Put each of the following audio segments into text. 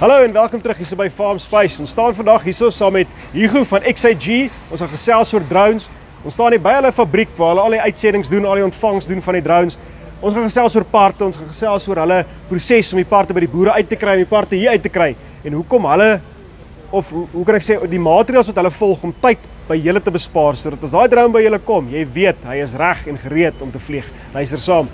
Hallo en welkom terug hier by Farm Space. Ons staan vandag hier saam met Hugo van XIG. Ons gaan gesels oor drones. Ons staan hier by hulle fabriek waar hulle al die uitsendings doen, al die ontvangs doen van die drones. Ons gaan gesels oor parte, ons gaan gesels oor hulle proses om die parte by die boere uit te kry, om die parte hier uit te kry en hoekom hulle of hoe kan ek sê die maatreëls wat hulle volg om tyd by julle te bespaar sodat as daai drone by julle kom, jy weet hy is reg en gereed om te vlieg. Luister saam.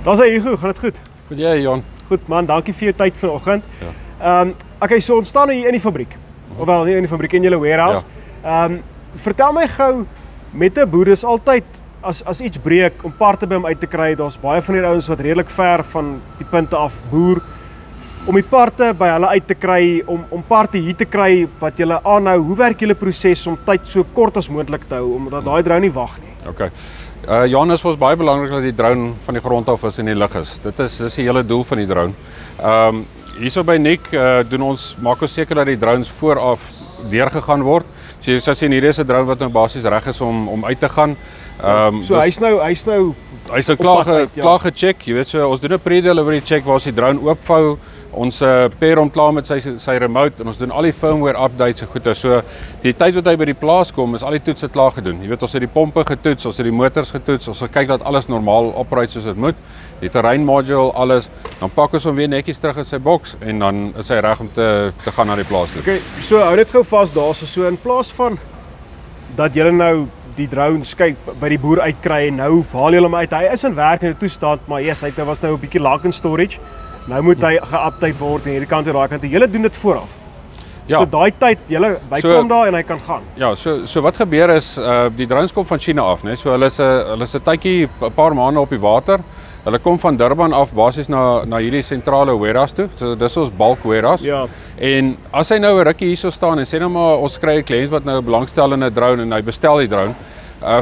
Daar's hy Hugo, gaan dit goed? Goed jy, Jan? Goed man, dankie vir jou tyd vanoggend. Ja. Okay, so ons staan hier in die fabriek. Ofwel nie in die fabriek, in julle warehouse. Ja. Vertel my gou, met 'n boer is altyd as iets breek om parte by hom uit te kry, daar's baie van die ouens wat redelik ver van die punte af boer om die parte by hulle uit te kry, om parte hier te kry wat julle aanhou. Hoe werk julle proses om tyd so kort as moontlik te hou omdat daai drone nie wag nie? Okay. Jan, is vir ons baie belangrik dat die drone van die grond af is en die lug is. Dis die hele doel van die drone. Hierso by Nick maak ons seker dat die drones vooraf deurgegaan word. So jy sal sien hier is 'n drone wat nou basies reg is om uit te gaan. So hy's nou klaar gecheck. Jy weet so ons doen 'n pre-delivery check waar ons die drone oopvou. Ons pair hom klaar met sy remote en ons doen al die firmware updates en goeie. So die tyd wat hy by die plaas kom is al die toetse klaar gedoen. Jy weet ons het die pompe getoets, ons het die motors getoets, ons kyk dat alles normaal operate soos dit moet. Die terrein module, alles, dan pak ons hom weer netjies terug in sy boks en dan is hy reg om te gaan na die plaas toe. Okay, so hou net gou vas daarso. So in plaas van dat julle nou die drones kyk by die boer uitkry en nou haal julle hom uit. Hy is in werkende toestand, maar yes, hy was nou 'n bietjie laag in storage. Nou moet hy ge-update word en hierdie kant en daai kant. Julle doen dit vooraf. Ja. So daai tyd, hy kom daar en hy kan gaan. Ja, so wat gebeur is die drones kom van China af, né? So hulle is 'n tydjie 'n paar maande op die water. Hulle kom van Durban af basies na hierdie sentrale warehouse toe. So dis ons bulk warehouse. Ja. En as hy nou 'n rukkie hierso staan en sê nou maar ons kry 'n kliënt wat nou belangstel in 'n drone en hy bestel die drone,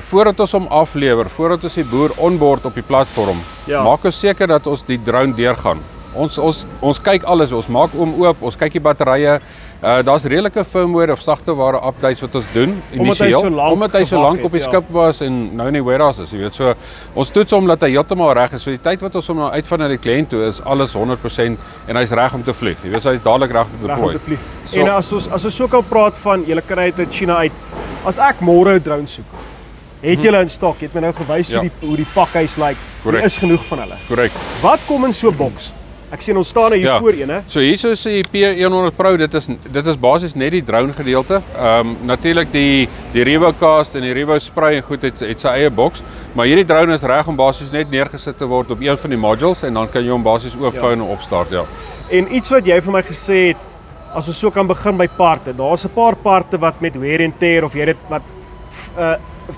voordat ons hom aflewer, voordat ons die boer onboard op die platform, maak ons seker dat ons die drone deurgaan. Ons kyk alles, ons maak oop, ons kyk die batterye. Daar's redelike firmware of sagteware updates wat ons doen initieel, omdat hy so lank op die skip was en nou in die warehouse is, jy weet. So ons toets hom dat hy heeltemal reg is. So die tyd wat ons hom nou uitvat na die kliënt toe is alles 100% en hy's reg om te vlieg. Jy weet, so hy's dadelik reg om te deploy. So, en as ons so kan praat van julle kry dit uit China uit. As ek môre 'n drone soek, het julle in stok? Jy het my nou gewys hoe die pakhuis lyk. Daar is genoeg van hulle. Korrek. Wat kom in so 'n boks? Ek sien ons staan hier voor een, hè. So hierso is die P100 Pro, dit is basies net die drone gedeelte. Natuurlik die RevoCast en die Revo Spray en goed het sy eie boks, maar hierdie drone is reg om basies net neergesit te word op een van die modules en dan kan jy hom basies oopvou en opstart, ja. En iets wat jy vir my gesê het, as ons so kan begin by parte. Daar's 'n paar parte wat met wear and tear of jy dit wat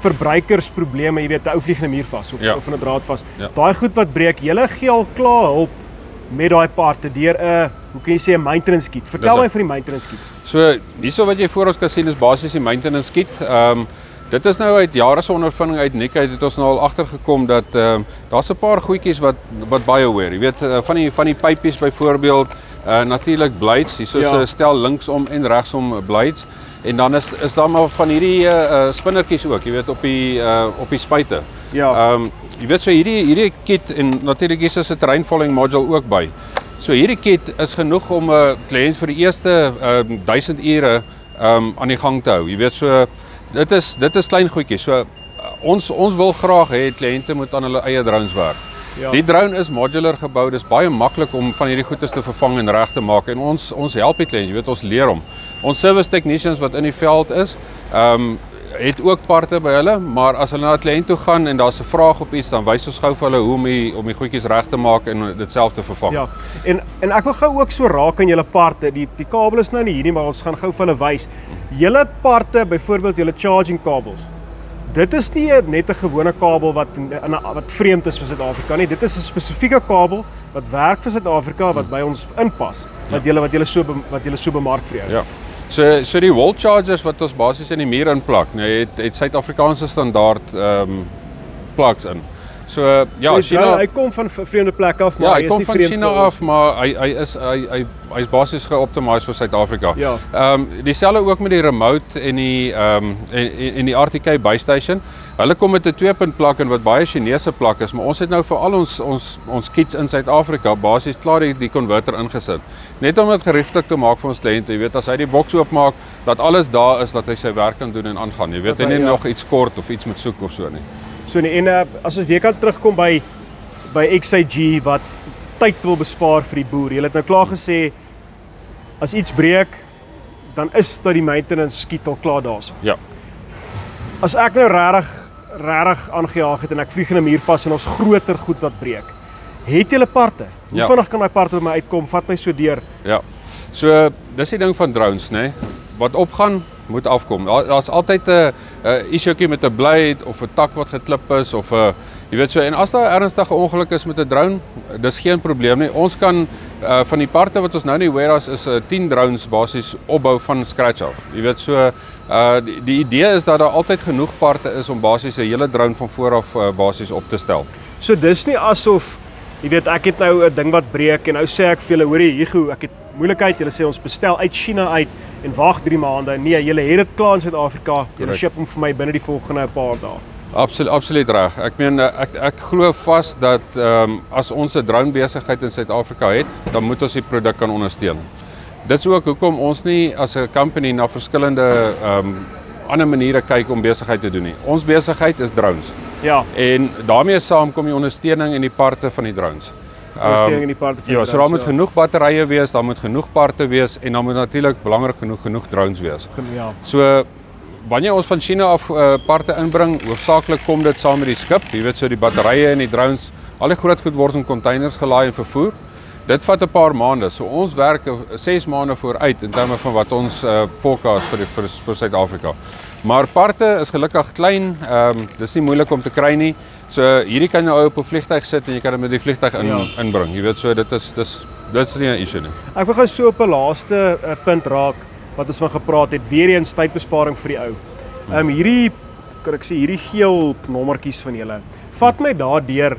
verbruikersprobleme, jy weet, 'n ou vlieg in 'n muur vas of in 'n draad vas. Ja. Daai goed wat breek, julle gee al klaar hulp met daai parte deur 'n hoe kan jy sê 'n maintenance kit. Vertel my van die maintenance kit. So hierso wat jy voor ons kan sien is basies die maintenance kit. Dit is nou uit jare se ondervinding uit Nick het ons nou al agtergekom dat daar's 'n paar goedjies wat baie wear. Jy weet van die pypies byvoorbeeld, natuurlik blades. Hierso is 'n stel linksom en regsom blades. En dan is daar maar van hierdie spinnertjies ook, jy weet op die spuite. Ja. Jy weet so hierdie kit en natuurlik is 'n terreinfollowing module ook by. So hierdie kit is genoeg om 'n kliënt vir die eerste 1000 ure aan die gang te hou. Jy weet so dit is klein goedjies. So ons wil graag hê kliënte moet aan hulle eie drones werk. Ja. Die drone is modular gebou. Dis baie maklik om van hierdie goedes te vervang en reg te maak en ons help die kliënt, jy weet ons leer hom. Ons service technicians wat in die veld is, het ook parte by hulle, maar as hulle na 'n kliënt toe gaan en daar's 'n vraag op iets, dan wys ons gou vir hulle hoe om die goedjies reg te maak en dit self te vervang. Ja. En ek wil gou ook so raak aan julle parte. Die kabel is nou nie hier nie, maar ons gaan gou vir hulle wys. Julle parte, byvoorbeeld julle charging kabels. Dit is nie net 'n gewone kabel wat vreemd is vir Suid-Afrika nie. Dit is 'n spesifieke kabel wat werk vir Suid-Afrika wat by ons inpas. Wat julle so bemark vir jou. Ja. So die wall chargers wat ons basies in die muur inplak, het Suid-Afrikaanse standaard plugs in. So ja, China, hy kom van vreemde plekke af, maar ja, hy kom van China af, maar hy is basies geoptimiseer vir Suid-Afrika. Ja. Dieselfde ook met die remote en die RTK base station. Hulle kom met 'n 2-punt plug in wat baie Chinese plug is, maar ons het nou vir al ons kits in Suid-Afrika basies klaar die converter ingesit. Net om dit gerieflik te maak vir ons kliënte, jy weet, as hy die boks oopmaak, dat alles daar is, dat hy sy werk kan doen en aangaan. Jy weet, hy nie nog iets kort of iets moet soek of so nie. So nie, en as ons weer kan terugkom by XIG wat tyd wil bespaar vir die boer. Jy het nou klaar gesê, as iets breek, dan is dat die maintenance skiet al klaar daarso. Ja. As ek nou regtig aangejaag het en ek vlieg in 'n muur vas en ons groter goed wat breek, het julle parte? Hoe vinnig kan daai parte by my uitkom? Vat my so deur. Ja. So dis die ding van drones, nê. Wat opgaan, moet afkom. Daar's altyd 'n issue met 'n blade of 'n tak wat geklip is of 'n jy weet so, en as daar 'n ernstige ongeluk is met 'n drone, dis geen probleem nie. Ons kan van die parte wat ons nou in die warehouse is 10 drones basies opbou van scratch af. Jy weet so die idee is dat daar altyd genoeg parte is om basies 'n hele drone van voor af basies op te stel. So dis nie asof jy weet ek het nou 'n ding wat breek en nou sê ek vir julle, hoorie, Hugo, ek het moeilikheid. Julle sê ons bestel uit China uit en wag 3 maande. Nee, julle het dit klaar in Suid-Afrika. Julle ship hom vir my binne die volgende paar dae. Absoluut reg. Ek meen ek glo vas dat as ons 'n drone besigheid in Suid-Afrika het, dan moet ons die produk kan ondersteun. Dit is ook hoekom ons nie as 'n company na verskillende ander maniere kyk om besigheid te doen nie. Ons besigheid is drones. Ja. En daarmee saam kom die ondersteuning en die parte van die drones. Ondersteuning en die parte van die drones. Ja, so daar moet genoeg batterye wees, daar moet genoeg parte wees en dan moet natuurlik belangrik genoeg drones wees. Ja. So wanneer ons van China af parte inbring, hoofsaaklik kom dit saam met die skip. Jy weet so die batterye en die drones, al die groot goed word in containers gelaai en vervoer. Dit vat 'n paar maande. So ons werk 6 maande vooruit in terme van wat ons forecast vir Suid-Afrika. Maar parte is gelukkig klein. Dis nie moeilik om te kry nie. So hierdie kan jy op 'n vliegtuig sit en jy kan dit met die vliegtuig inbring. Jy weet so dit is nie 'n issue nie. Ek wil gou so op 'n laaste punt raak wat ons van gepraat het. Weer eens tydbesparing vir die ou. Hierdie kan ek sê hierdie geel nommertjies van julle. Vat my daardeur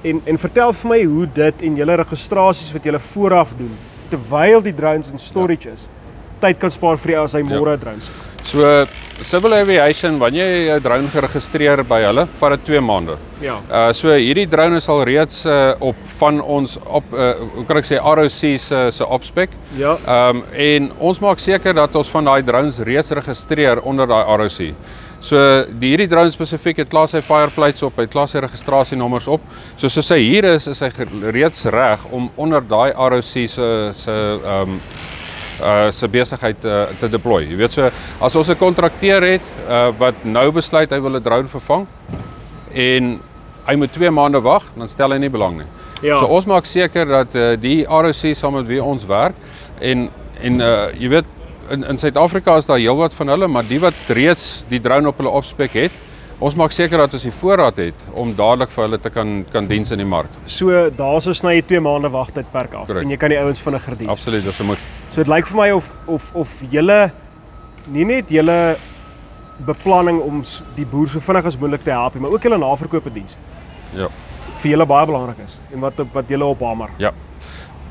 en vertel vir my hoe dit en julle registrasies wat julle vooraf doen terwyl die drones in storage is, tyd kan spaar vir die ou as hy môre drones. So Civil Aviation, wanneer jy jou drone geregistreer by hulle, vat dit 2 maande. Ja. So hierdie drone is al reeds op van ons hoe kan ek sê ROC se opspec. Ja. En ons maak seker dat ons van daai drones reeds registreer onder daai ROC. So hierdie drone spesifiek het klaar sy fireplates op, hy het klaar sy registrasienommers op. So soos hy hier is hy reeds reg om onder daai ROC se besigheid te deploy. Jy weet so, as ons 'n kontrakteur het wat nou besluit hy wil 'n drone vervang en hy moet 2 maande wag, dan stel hy nie belang nie. Ja. So ons maak seker dat die ROC saam met wie ons werk en jy weet in Suid-Afrika is daar heelwat van hulle, maar die wat reeds die drone op hulle opspek het, ons maak seker dat ons die voorraad het om dadelik vir hulle te kan diens in die mark. So daarso sny jy 2 maande wagtydperk af. Correct. En jy kan die ouens vinniger dien. Absoluut, dis moet. So dit lyk vir my of julle nie net julle beplanning om die boer so vinnig as moontlik te help, maar ook julle naverkoopediens. Ja. Vir julle baie belangrik is en wat julle ophamer. Ja.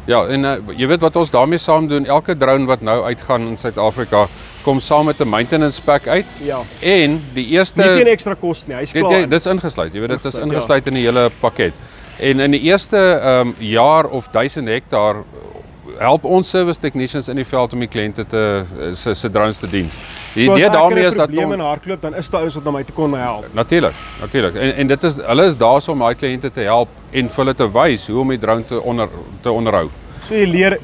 Ja, en jy weet wat ons daarmee saam doen, elke drone wat nou uitgaan in Suid-Afrika kom saam met 'n maintenance pack uit. Ja. En die eerste nie teen ekstra kos nie, hy's klaar. Dit's ingesluit. Jy weet dit is ingesluit in die hele pakket. En in die eerste jaar of 1000 hektaar help ons service technicians in die veld om die kliënte se drones te dien. Die idee daarmee is dat probleme in hardloop, dan is daar ouens wat na my toe kom help. Natuurlik. En dit is hulle is daar om daai kliënte te help en vir hulle te wys hoe om die drone te onderhou. So jy leer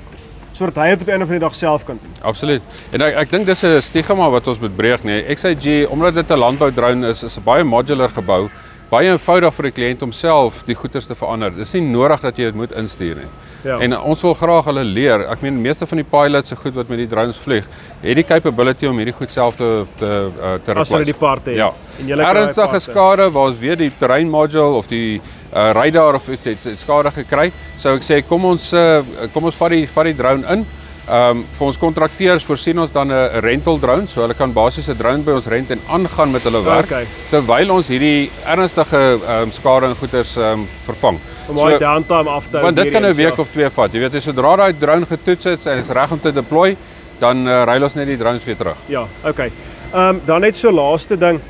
sodat hy dit op die einde van die dag self kan doen. Absoluut. En ek dink dis 'n stigma wat ons moet breek, nee. XIG, omdat dit 'n landboudrone is 'n baie modular gebou. Baie eenvoudig vir die kliënt om self die goeders te verander. Dis nie nodig dat jy dit moet instuur nie. Ja. En ons wil graag hulle leer. Ek meen meeste van die pilots se goed wat met die drones vlieg, het die capability om hierdie goed self te replace. As hulle die parte het. Ja. En julle ernstige skade waar ons weer die terrein module of die radar of het skade gekry, sou ek sê kom ons vat die drone in Vir ons kontrakteurs voorsien ons dan 'n rental drone, so hulle kan basies 'n drone by ons rent en aangaan met hulle werk, terwyl ons hierdie ernstige skade en goeders vervang. Om daai downtime af te hou. Want dit kan 'n week of 2 vat. Jy weet, sodra daai drone getoets is en is reg om te deploy, dan ruil ons net die drones weer terug. Ja, okay. Dan net so laaste ding.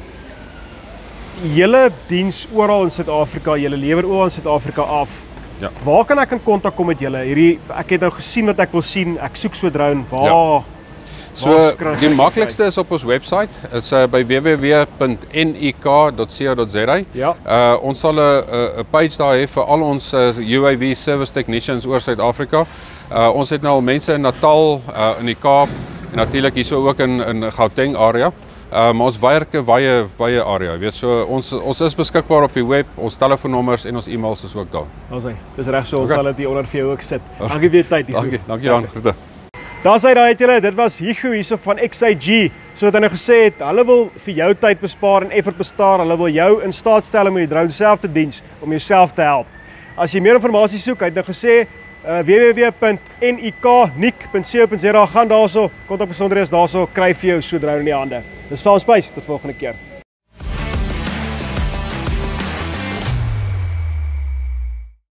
Julle diens oral in Suid-Afrika, julle lewer oral in Suid-Afrika af. Ja. Waar kan ek in kontak kom met julle? Ek het nou gesien wat ek wil sien. Ek soek so 'n drone. Waar? Ja. So die maklikste is op ons webwerf. Dit's by www.nik.co.za. Ja. Ons sal 'n page daar hê vir al ons UAV service technicians oor Suid-Afrika. Ons het nou al mense in Natal, in die Kaap en natuurlik hierso ook in Gauteng area. Maar ons werk 'n baie area, jy weet, so ons is beskikbaar op die web, ons telefoonnommers en ons e-mails is ook daar. Daar's hy. Dis reg so, ons sal dit hier onder vir jou ook sit. Dankie vir jou tyd. Dankie Jan, groete. Daar's hy daai het julle, dit was Hugo hierso van XIG. So wat hy nou gesê het, hulle wil vir jou tyd bespaar en effort bespaar. Hulle wil jou in staat stel om die drone self te diens, om jouself te help. As jy meer inligting soek, hy het nou gesê www.nik.co.za, gaan daarso, kontak besonderhede is daarso, kry vir jou so drone in die hande. Dis Farm Space, tot volgende keer.